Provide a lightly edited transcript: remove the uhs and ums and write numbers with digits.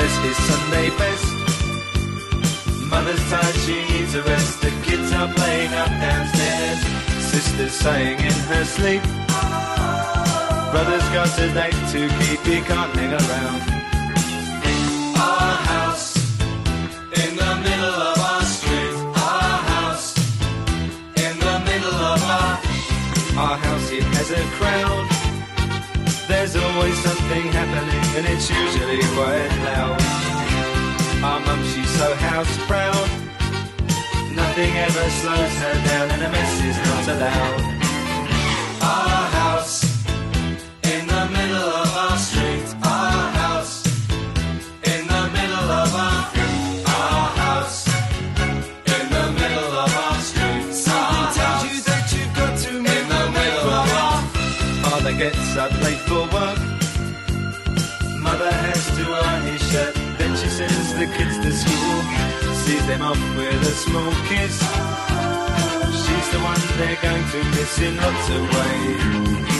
wears his Sunday best. Mother's tired, she needs a rest. The kids are playing up downstairs. Sister's saying in her sleep, brother's got a date to keep, he can't hang around. Our house in the middle of our street. Our house in the middle of our house, it has a crowd. There's always something happening and it's usually quite loud. Our mum, she's so house proud. Nothing ever slows her down and a mess is not allowed. Our house in the middle of our street. Our house in the middle of our house in the middle of our street. Something tells you that you've got to make in the middle of our. Father gets up late for work. Mother has to iron his shirt. Then she sends the kids to school, sees them off with a small kiss. She's the one they're going to miss in lots of ways.